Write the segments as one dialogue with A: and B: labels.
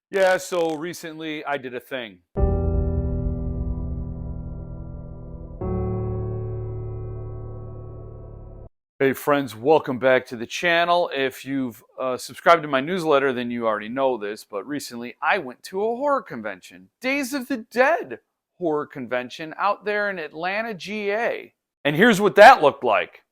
A: Yeah, so recently I did a thing. Hey friends, welcome back to the channel. If you've subscribed to my newsletter, then you already know this, but recently I went to a horror convention, Days of the Dead horror convention out there in Atlanta, GA. And here's what that looked like.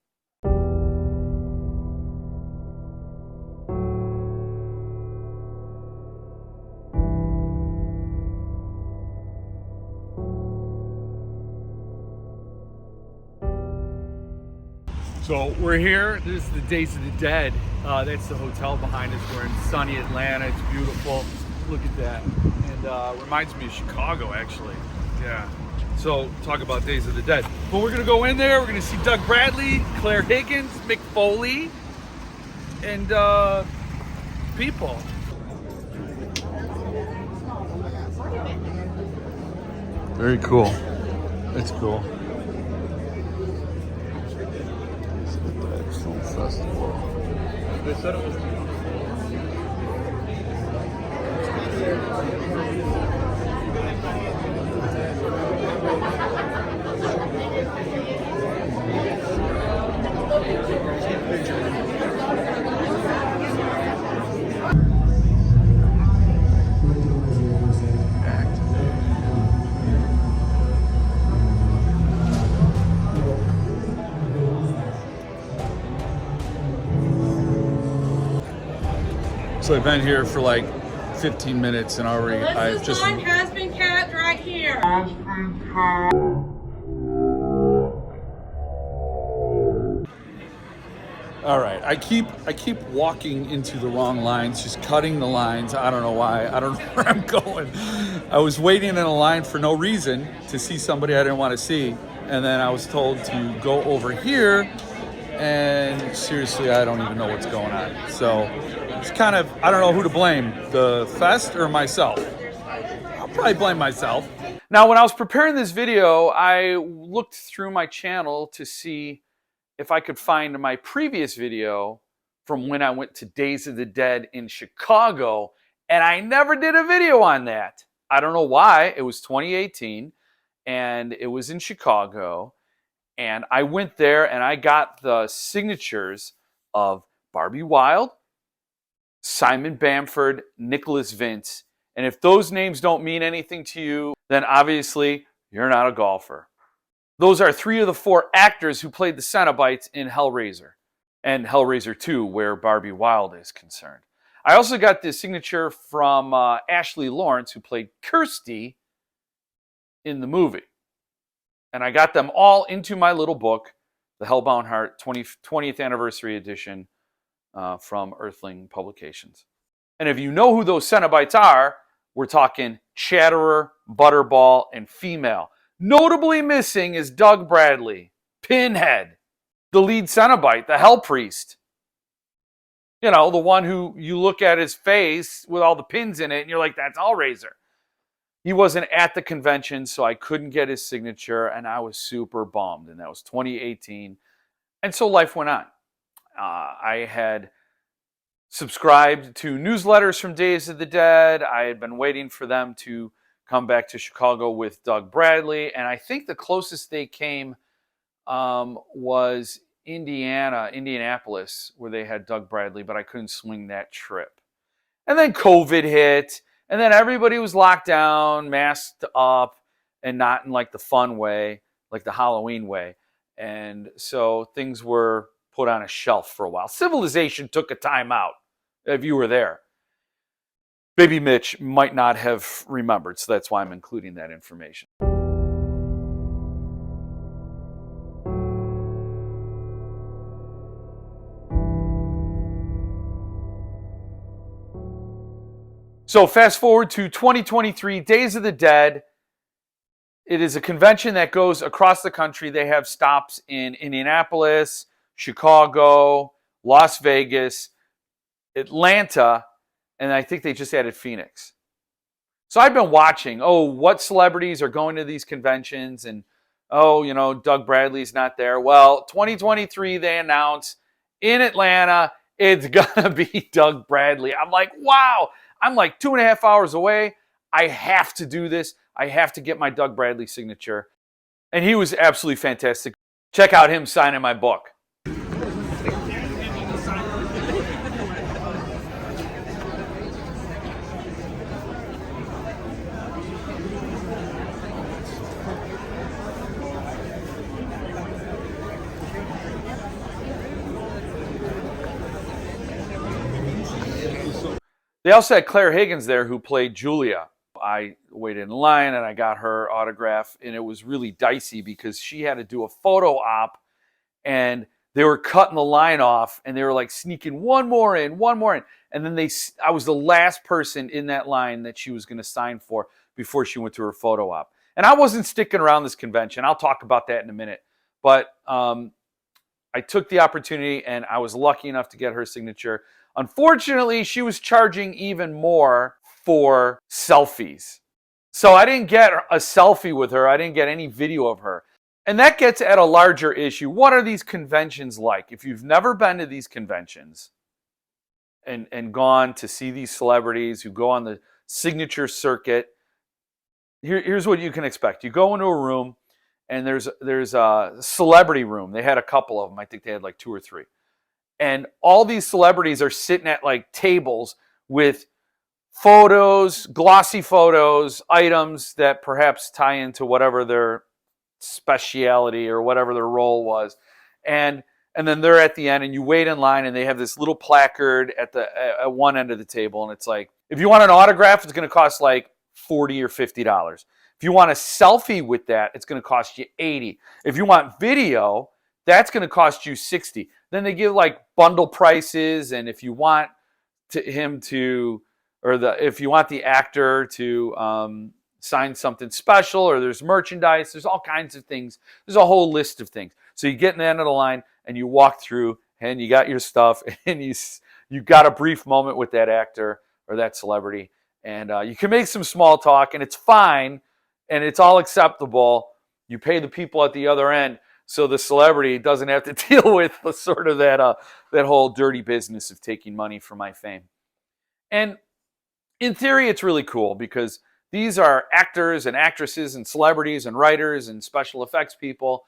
A: So we're here. This is the Days of the Dead. That's the hotel behind us. We're in sunny Atlanta. It's beautiful. Look at that. And reminds me of Chicago, actually. Yeah. So talk about Days of the Dead. But we're gonna go in there. We're gonna see Doug Bradley, Clare Higgins, Mick Foley, and people. Very cool. It's cool. Film Festival. So I've been here for like 15 minutes and already I've just...
B: This line has been capped right here.
A: All right, I keep walking into the wrong lines, just cutting the lines. I don't know why. I don't know where I'm going. I was waiting in a line for no reason to see somebody I didn't want to see, and then I was told to go over here, and seriously, I don't even know what's going on. So it's kind of, I don't know who to blame, the fest or myself. I'll probably blame myself. Now, when I was preparing this video, I looked through my channel to see if I could find my previous video from when I went to Days of the Dead in Chicago, and I never did a video on that. I don't know why. It was 2018, and it was in Chicago, and I went there, and I got the signatures of Barbie Wilde, Simon Bamford, Nicholas Vince, and if those names don't mean anything to you, then obviously you're not a golfer. Those are 3 of the 4 actors who played the Cenobites in Hellraiser and Hellraiser 2, where Barbie Wilde is concerned. I also got the signature from Ashley Lawrence, who played Kirsty in the movie. And I got them all into my little book, The Hellbound Heart 20th Anniversary Edition from Earthling Publications. And if you know who those Cenobites are, we're talking Chatterer, Butterball, and Female. Notably missing is Doug Bradley, Pinhead, the lead Cenobite, the Hell Priest. You know, the one who you look at his face with all the pins in it and you're like, that's Hellraiser. He wasn't at the convention, so I couldn't get his signature, and I was super bummed. And that was 2018. And so life went on. I had subscribed to newsletters from Days of the Dead. I had been waiting for them to come back to Chicago with Doug Bradley, and I think the closest they came was Indianapolis, where they had Doug Bradley, but I couldn't swing that trip. And then COVID hit, and then everybody was locked down, masked up, and not in like the fun way, like the Halloween way. And so things were put on a shelf for a while. Civilization took a time out, if you were there. Baby Mitch might not have remembered, so that's why I'm including that information. So fast forward to 2023, Days of the Dead. It is a convention that goes across the country. They have stops in Indianapolis, Chicago, Las Vegas, Atlanta, and I think they just added Phoenix. So I've been watching, what celebrities are going to these conventions, and Doug Bradley's not there. Well, 2023, they announced in Atlanta, it's gonna be Doug Bradley. I'm like, wow, I'm like 2.5 hours away. I have to do this. I have to get my Doug Bradley signature. And he was absolutely fantastic. Check out him signing my book. They also had Clare Higgins there, who played Julia. I waited in line and I got her autograph, and it was really dicey because she had to do a photo op, and they were cutting the line off, and they were like sneaking one more in, and then I was the last person in that line that she was going to sign for before she went to her photo op. And I wasn't sticking around this convention. I'll talk about that in a minute, but I took the opportunity, and I was lucky enough to get her signature. Unfortunately, she was charging even more for selfies. So I didn't get a selfie with her. I didn't get any video of her. And that gets at a larger issue. What are these conventions like? If you've never been to these conventions and gone to see these celebrities who go on the signature circuit, here's what you can expect. You go into a room, and there's a celebrity room. They had a couple of them. I think they had like 2 or 3. And all these celebrities are sitting at like tables with photos, glossy photos, items that perhaps tie into whatever their speciality or whatever their role was. And then they're at the end, and you wait in line, and they have this little placard at one end of the table, and it's like, if you want an autograph, it's going to cost like $40 or $50. If you want a selfie with that, it's going to cost you $80. If you want video, that's going to cost you $60. Then they give like bundle prices, and if you want if you want the actor to sign something special, or there's merchandise, there's all kinds of things. There's a whole list of things. So you get in the end of the line, and you walk through, and you got your stuff, and you got a brief moment with that actor or that celebrity, and you can make some small talk, and it's fine, and it's all acceptable. You pay the people at the other end, so the celebrity doesn't have to deal with the sort of that whole dirty business of taking money for my fame. And in theory, it's really cool because these are actors and actresses and celebrities and writers and special effects people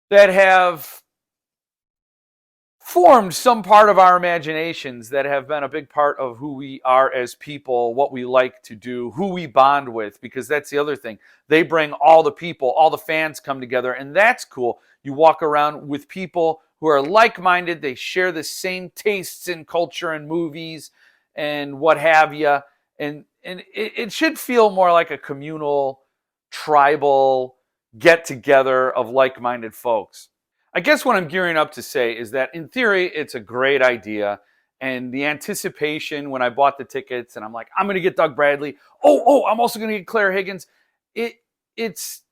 A: that have formed some part of our imaginations, that have been a big part of who we are as people, what we like to do, who we bond with, because that's the other thing. They bring all the people, all the fans come together, and that's cool. You walk around with people who are like-minded. They share the same tastes in culture and movies and what have you. And it should feel more like a communal, tribal get-together of like-minded folks. I guess what I'm gearing up to say is that in theory, it's a great idea. And the anticipation when I bought the tickets and I'm like, I'm going to get Doug Bradley. Oh, I'm also going to get Clare Higgins. It's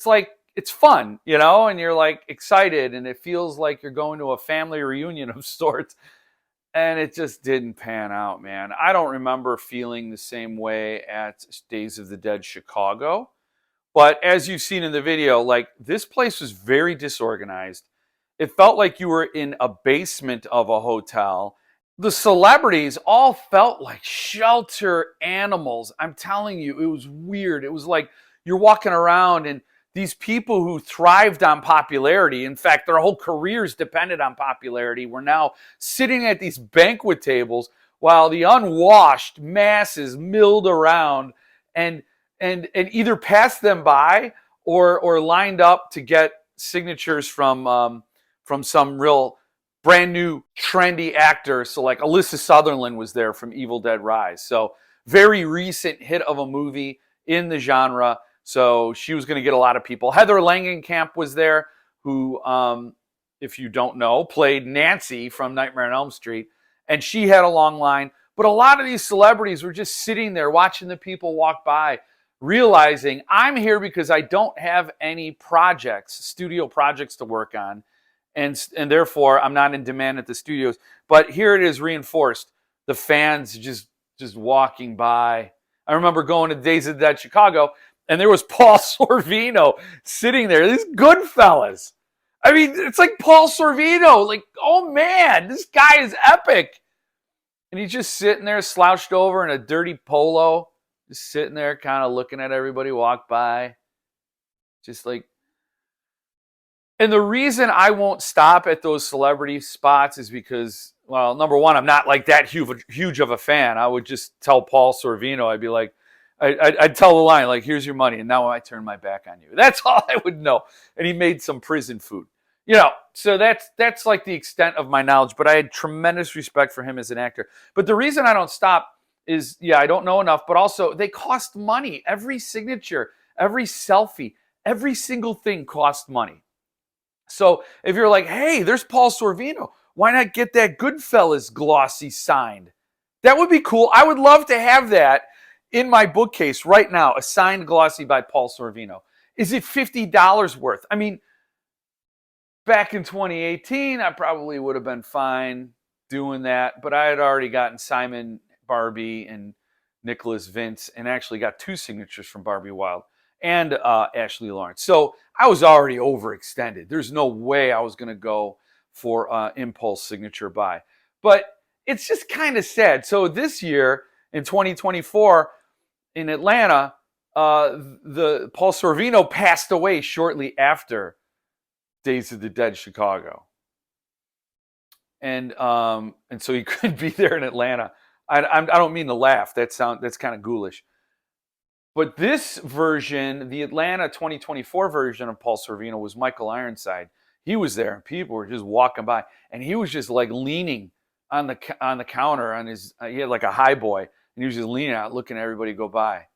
A: like, it's fun, you know, and you're like excited, and it feels like you're going to a family reunion of sorts. And it just didn't pan out, man. I don't remember feeling the same way at Days of the Dead Chicago. But as you've seen in the video, like, this place was very disorganized. It felt like you were in a basement of a hotel. The celebrities all felt like shelter animals. I'm telling you, it was weird. It was like you're walking around, and these people who thrived on popularity, in fact, their whole careers depended on popularity, were now sitting at these banquet tables while the unwashed masses milled around and either passed them by or lined up to get signatures from some real brand new trendy actor. So like Alyssa Sutherland was there from Evil Dead Rise. So very recent hit of a movie in the genre. So she was going to get a lot of people. Heather Langenkamp was there, who, if you don't know, played Nancy from Nightmare on Elm Street. And she had a long line. But a lot of these celebrities were just sitting there watching the people walk by, realizing I'm here because I don't have any studio projects to work on, and therefore I'm not in demand at the studios. But here it is reinforced. The fans just walking by. I remember going to Days of the Dead Chicago, and there was Paul Sorvino sitting there. These good fellas. I mean, it's like Paul Sorvino. Like, oh man, this guy is epic. And And he's just sitting there slouched over in a dirty polo, just sitting there kind of looking at everybody walk by. Just like, and the reason I won't stop at those celebrity spots is because, well, number one, I'm not like that huge of a fan. I would just tell Paul Sorvino, I'd be like, I'd tell the line, like, here's your money, and now I turn my back on you. That's all I would know. And he made some prison food. You know, so that's like the extent of my knowledge, but I had tremendous respect for him as an actor. But the reason I don't stop is, yeah, I don't know enough, but also they cost money. Every signature, every selfie, every single thing costs money. So if you're like, hey, there's Paul Sorvino, why not get that Goodfellas glossy signed? That would be cool. I would love to have that in my bookcase right now, a signed glossy by Paul Sorvino. Is it $50 worth? I mean, back in 2018, I probably would have been fine doing that, but I had already gotten Simon Barbie and Nicholas Vince and actually got 2 signatures from Barbie Wild and Ashley Lawrence. So I was already overextended. There's no way I was going to go for impulse signature buy. But it's just kind of sad. So this year in 2024 in Atlanta, the Paul Sorvino passed away shortly after Days of the Dead Chicago. And so he couldn't be there in Atlanta. I don't mean to laugh. That's kind of ghoulish. But this version, the Atlanta 2024 version of Paul Sorvino, was Michael Ironside. He was there, and people were just walking by, and he was just like leaning on the counter on his. He had like a high boy, and he was just leaning out, looking at everybody go by.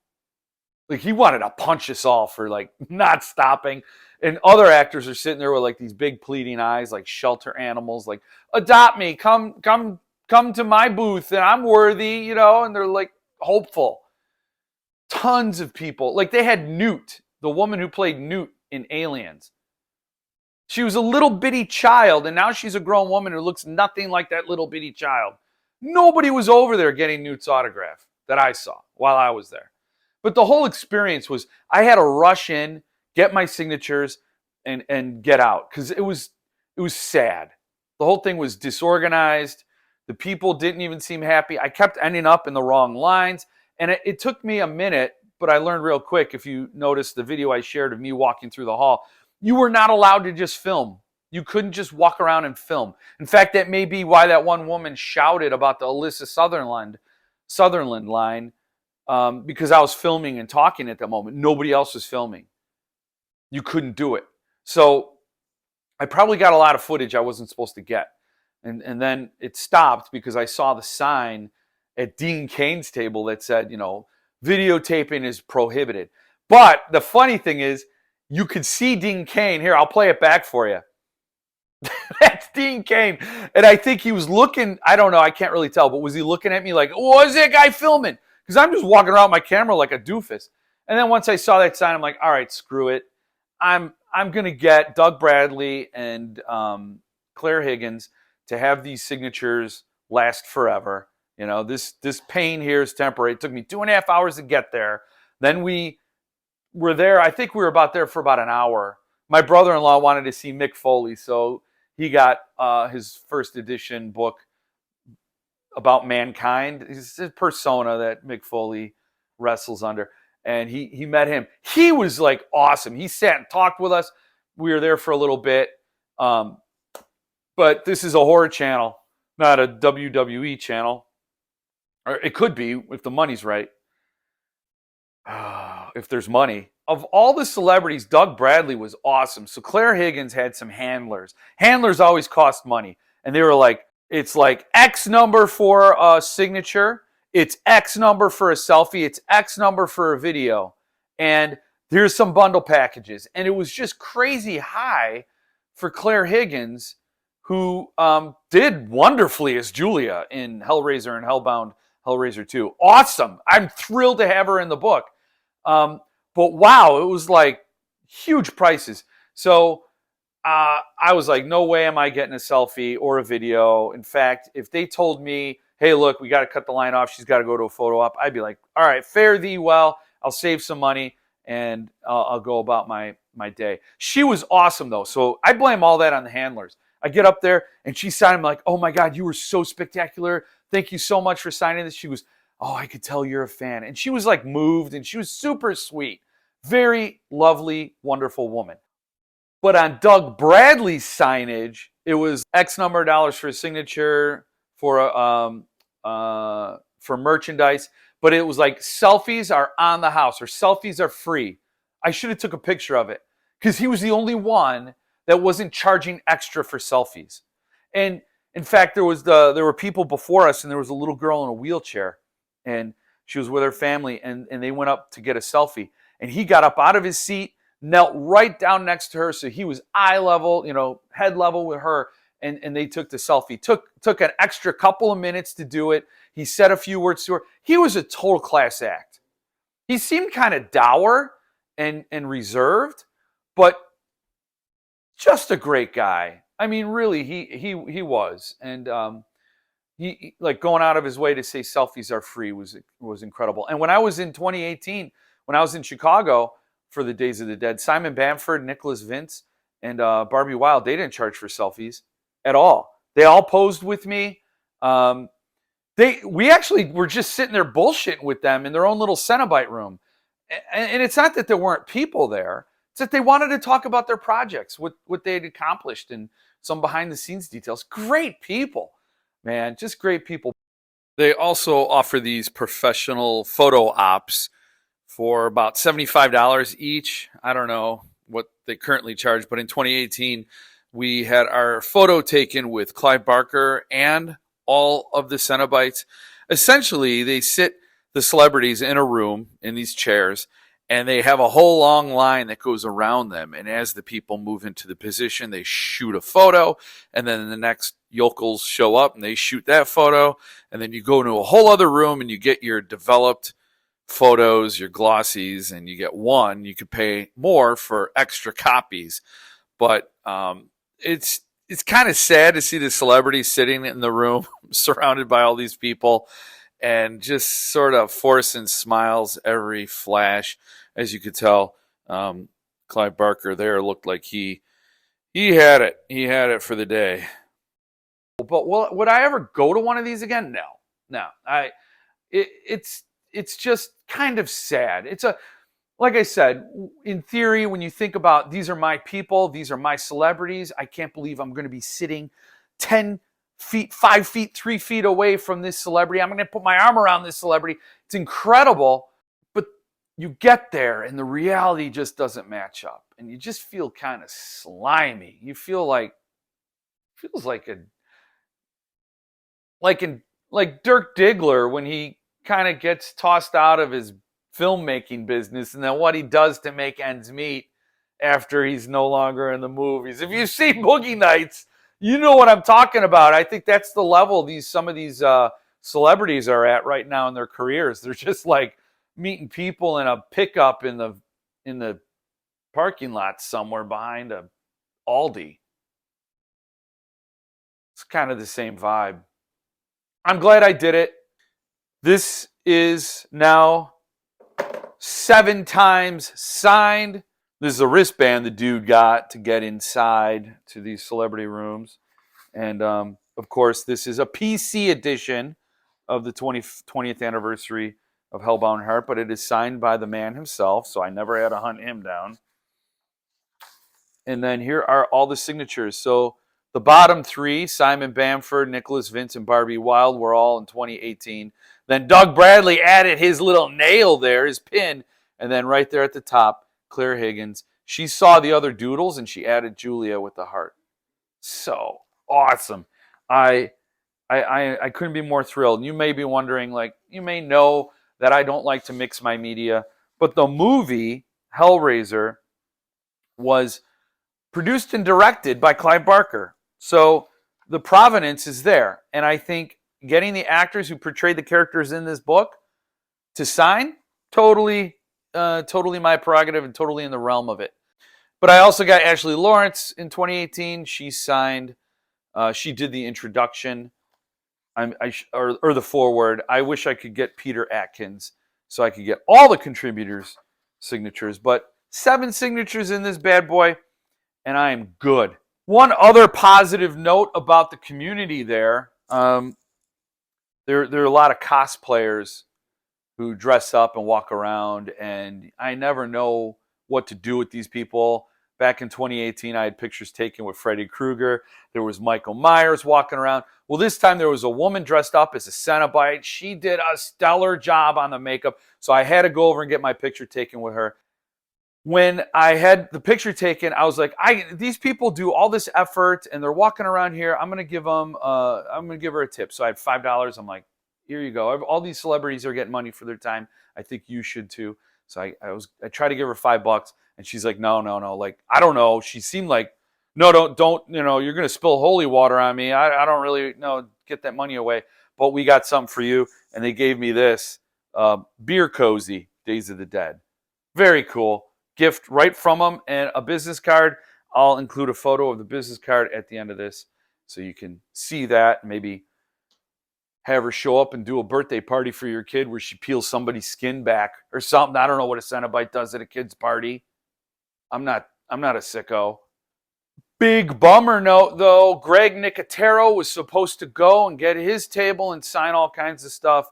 A: Like he wanted to punch us all for like not stopping. And other actors are sitting there with like these big pleading eyes, like shelter animals, like adopt me, come to my booth, and I'm worthy, you know. And they're like hopeful. Tons of people. Like they had Newt, the woman who played Newt in Aliens. She was a little bitty child, and now she's a grown woman who looks nothing like that little bitty child. Nobody was over there getting Newt's autograph that I saw while I was there. But the whole experience was I had to rush in, get my signatures, and get out because it was sad. The whole thing was disorganized. The people didn't even seem happy. I kept ending up in the wrong lines. And it took me a minute, but I learned real quick, if you noticed the video I shared of me walking through the hall, you were not allowed to just film. You couldn't just walk around and film. In fact, that may be why that one woman shouted about the Alyssa Sutherland line, because I was filming and talking at that moment. Nobody else was filming. You couldn't do it. So I probably got a lot of footage I wasn't supposed to get. And then it stopped because I saw the sign at Dean Cain's table that said, you know, videotaping is prohibited. But the funny thing is, you could see Dean Cain. Here, I'll play it back for you. That's Dean Cain. And I think he was looking, I don't know, I can't really tell, but was he looking at me like, what is that guy filming? Because I'm just walking around with my camera like a doofus. And then once I saw that sign, I'm like, all right, screw it. I'm going to get Doug Bradley and Clare Higgins to have these signatures last forever. You know, this pain here is temporary. It took me 2.5 hours to get there. Then we were there. I think we were there for about an hour. My brother-in-law wanted to see Mick Foley, so he got his first edition book about mankind. It's a persona that Mick Foley wrestles under. And he met him. He was like awesome. He sat and talked with us. We were there for a little bit. But this is a horror channel, not a WWE channel. Or it could be if the money's right. If there's money. Of all the celebrities, Doug Bradley was awesome. So Clare Higgins had some handlers. Handlers always cost money. And they were like, it's like X number for a signature. It's X number for a selfie. It's X number for a video. And here's some bundle packages. And it was just crazy high for Clare Higgins, who did wonderfully as Julia in Hellraiser and Hellbound Hellraiser 2. Awesome. I'm thrilled to have her in the book. But wow, it was like huge prices. So I was like, no way am I getting a selfie or a video. In fact, if they told me, hey, look, we got to cut the line off, she's got to go to a photo op, I'd be like, all right, fare thee well. I'll save some money and I'll go about my day. She was awesome, though. So I blame all that on the handlers. I get up there and she signed. I'm like, oh my God, you were so spectacular. thank you so much for signing this. She goes, oh, I could tell you're a fan. And she was like moved, and she was super sweet. Very lovely, wonderful woman. But on Doug Bradley's signage, it was X number of dollars for a signature for merchandise. But it was like selfies are on the house or selfies are free. I should have took a picture of it because he was the only one that wasn't charging extra for selfies. And in fact, there were people before us, and there was a little girl in a wheelchair, and she was with her family, and they went up to get a selfie. And he got up out of his seat, knelt right down next to her, so he was eye level, head level with her, and they took the selfie. Took an extra couple of minutes to do it. He said a few words to her. He was a total class act. He seemed kind of dour and reserved, but just a great guy. I mean, really, he was, and he like going out of his way to say selfies are free was incredible. And when I was in 2018, when I was in Chicago for the Days of the Dead, Simon Bamford, Nicholas Vince, and Barbie Wilde, they didn't charge for selfies at all. They all posed with me. We actually were just sitting there bullshitting with them in their own little Cenobite room. And it's not that there weren't people there. It's that they wanted to talk about their projects, what they had accomplished, and some behind the scenes details. Great people, man, just great people. They also offer these professional photo ops for about $75 each. I don't know what they currently charge, but in 2018, we had our photo taken with Clive Barker and all of the Cenobites. Essentially, they sit the celebrities in a room in these chairs, and they have a whole long line that goes around them. And as the people move into the position, they shoot a photo, and then the next yokels show up and they shoot that photo. And then you go into a whole other room and you get your developed photos, your glossies, and you get one. You could pay more for extra copies. But it's kind of sad to see the celebrities sitting in the room surrounded by all these people and just sort of forcing smiles every flash. As you could tell, Clive Barker there looked like he had it. He had it for the day. But would I ever go to one of these again? No. It's just kind of sad. Like I said, in theory, when you think about these are my people, these are my celebrities, I can't believe I'm going to be sitting 10 feet, 5 feet, 3 feet away from this celebrity. I'm going to put my arm around this celebrity. It's incredible. But you get there and the reality just doesn't match up. And you just feel kind of slimy. You feel like Dirk Diggler when he kind of gets tossed out of his filmmaking business and then what he does to make ends meet after he's no longer in the movies. If you see Boogie Nights, you know what I'm talking about. I think that's the level some of these celebrities are at right now in their careers. They're just like meeting people in a pickup in the parking lot somewhere behind a Aldi. It's kind of the same vibe. I'm glad I did it. This is now 7 times signed. This is a wristband the dude got to get inside to these celebrity rooms. And, of course, this is a PC edition of the 20th anniversary of Hellbound Heart, but it is signed by the man himself, so I never had to hunt him down. And then here are all the signatures. So the bottom 3, Simon Bamford, Nicholas Vince, and Barbie Wilde, were all in 2018. Then Doug Bradley added his little nail there, his pin. And then right there at the top, Clare Higgins. She saw the other doodles, and she added Julia with the heart. So awesome. I couldn't be more thrilled. And you may be wondering, you may know that I don't like to mix my media, but the movie Hellraiser was produced and directed by Clive Barker. So the provenance is there. And I think getting the actors who portrayed the characters in this book to sign, totally my prerogative and totally in the realm of it. But I also got Ashley Lawrence in 2018. She signed. She did the introduction or the foreword. I wish I could get Peter Atkins so I could get all the contributors' signatures. But 7 signatures in this bad boy, and I am good. One other positive note about the community there. there are a lot of cosplayers who dress up and walk around, and I never know what to do with these people. Back in 2018, I had pictures taken with Freddy Krueger. There was Michael Myers walking around. Well, this time there was a woman dressed up as a Cenobite. She did a stellar job on the makeup, so I had to go over and get my picture taken with her. When I had the picture taken, I was like, these people do all this effort and they're walking around here. I'm gonna give her a tip. So I had $5. I'm like, here you go. All these celebrities are getting money for their time. I think you should too. So I tried to give her $5, and she's like, no. Like, I don't know. She seemed like, no, don't. You're gonna spill holy water on me. I don't really know. Get that money away. But we got something for you, and they gave me this beer cozy, Days of the Dead. Very cool. Gift right from them, and a business card. I'll include a photo of the business card at the end of this so you can see that. Maybe have her show up and do a birthday party for your kid where she peels somebody's skin back or something. I don't know what a Cenobite does at a kid's party. I'm not a sicko. Big bummer note though, Greg Nicotero was supposed to go and get his table and sign all kinds of stuff,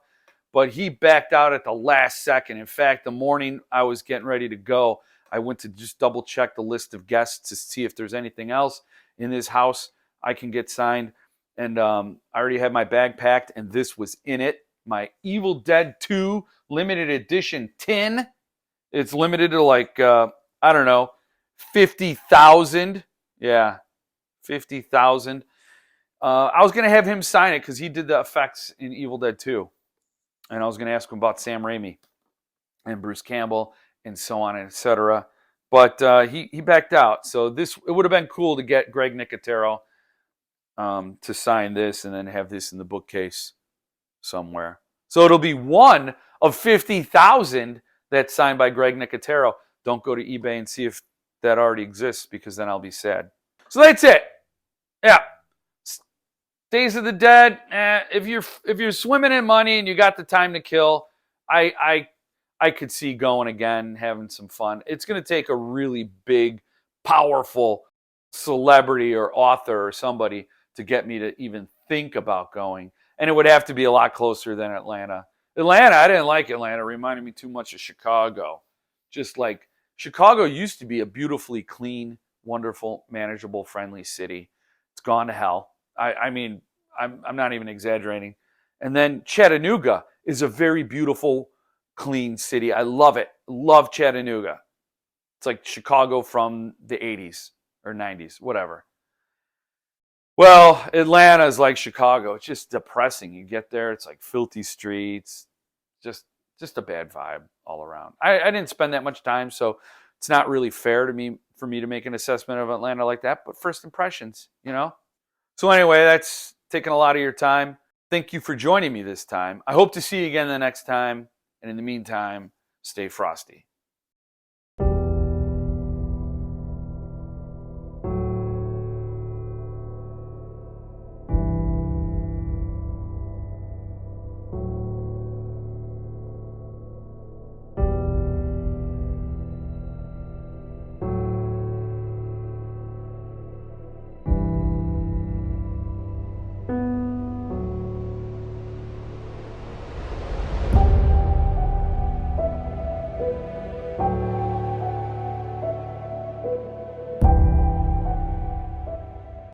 A: but he backed out at the last second. In fact, the morning I was getting ready to go, I went to just double check the list of guests to see if there's anything else in this house I can get signed. And I already had my bag packed, and this was in it. My Evil Dead 2 limited edition tin. It's limited to like, I don't know, 50,000. Yeah, 50,000. I was going to have him sign it because he did the effects in Evil Dead 2. And I was going to ask him about Sam Raimi and Bruce Campbell and so on and etc. But he backed out. So it would have been cool to get Greg Nicotero to sign this and then have this in the bookcase somewhere. So it'll be one of 50,000 that's signed by Greg Nicotero. Don't go to eBay and see if that already exists, because then I'll be sad. So that's it. Yeah. Days of the Dead. If you're swimming in money and you got the time to kill, I could see going again, having some fun. It's going to take a really big, powerful celebrity or author or somebody to get me to even think about going. And it would have to be a lot closer than Atlanta. I didn't like Atlanta. It reminded me too much of Chicago. Just like Chicago used to be a beautifully clean, wonderful, manageable, friendly city. It's gone to hell. I mean, I'm not even exaggerating. And then Chattanooga is a very beautiful, clean city. I love it. Love Chattanooga. It's like Chicago from the 80s or 90s, whatever. Well, Atlanta is like Chicago. It's just depressing. You get there, it's like filthy streets, just a bad vibe all around. I didn't spend that much time, so it's not really fair to me for me to make an assessment of Atlanta like that. But first impressions, So anyway, that's taking a lot of your time. Thank you for joining me this time. I hope to see you again the next time. And in the meantime, stay frosty.